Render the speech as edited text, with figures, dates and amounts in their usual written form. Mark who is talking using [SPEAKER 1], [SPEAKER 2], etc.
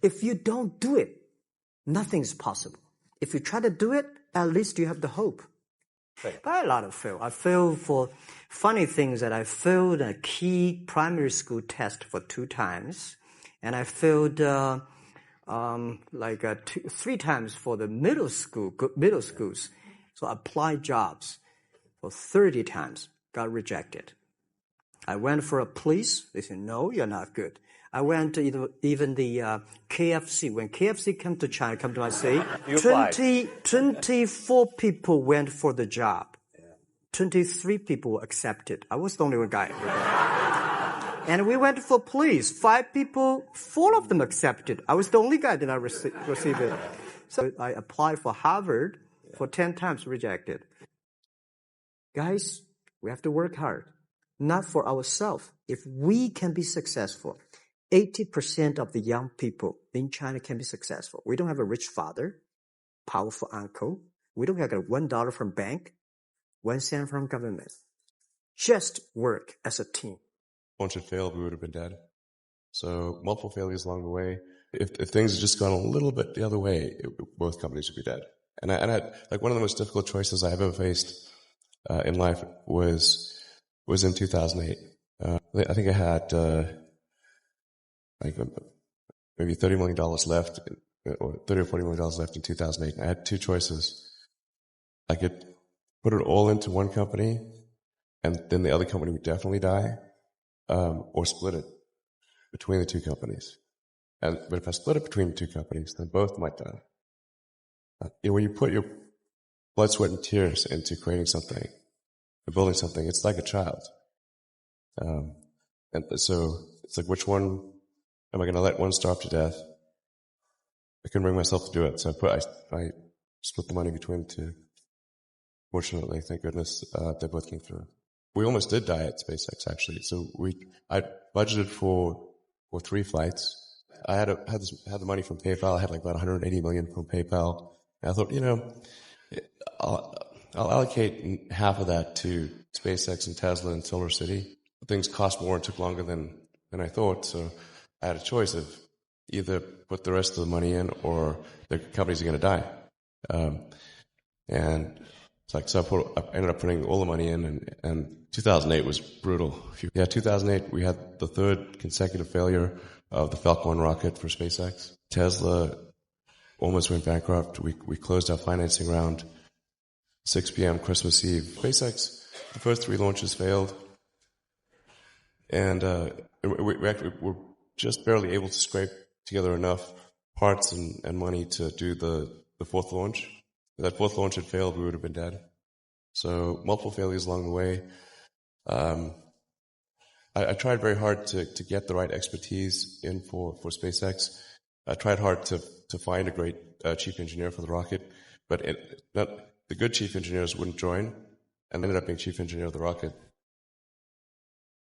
[SPEAKER 1] If you don't do it, nothing is possible. If you try to do it, at least you have the hope. Right. But a lot of fail. I failed for funny things that I failed a key primary school test for 2 times. And I failed 3 times for the middle schools. So I applied jobs for 30 times, got rejected. I went for a police. They said, no, you're not good. I went to even the KFC. When KFC came to China, come to my city, 24 people went for the job. 23 people were accepted. I was the only one guy. And we went for police. 5 people, 4 of them accepted. I was the only guy that I received it. So I applied for Harvard for 10 times, rejected. Guys, we have to work hard. Not for ourselves. If we can be successful, 80% of the young people in China can be successful. We don't have a rich father, powerful uncle. We don't have $1 from bank, 1 cent from government. Just work as a team.
[SPEAKER 2] Once it failed, we would have been dead. So multiple failures along the way. If things had just gone a little bit the other way, both companies would be dead. And I had one of the most difficult choices I have ever faced in life was in 2008. I think I had maybe $30 million left, or $30 or $40 million left in 2008. I had 2 choices. I could put it all into one company, and then the other company would definitely die, or split it between the 2 companies. But if I split it between the 2 companies, then both might die. When you put your blood, sweat, and tears into creating something, or building something, it's like a child. And so it's like, which one am I going to let one starve to death? I couldn't bring myself to do it, so I split the money between the 2. Fortunately, thank goodness, they both came through. We almost did die at SpaceX, actually. So I budgeted for 3 flights. I had the money from PayPal. I had like about $180 million from PayPal. And I thought, I'll allocate half of that to SpaceX and Tesla and Solar City. Things cost more and took longer than I thought. So I had a choice of either put the rest of the money in or the companies are going to die. And it's like, so I ended up putting all the money in, and 2008 was brutal. 2008, we had the 3rd consecutive failure of the Falcon 1 rocket for SpaceX. Tesla almost went bankrupt. We closed our financing round 6 p.m. Christmas Eve. SpaceX, the first 3 launches failed. And we actually were just barely able to scrape together enough parts and money to do the 4th launch. If that 4th launch had failed, we would have been dead. So multiple failures along the way. I tried very hard to get the right expertise in for SpaceX. I tried hard to find a great chief engineer for the rocket, but the good chief engineers wouldn't join, and ended up being chief engineer of the rocket.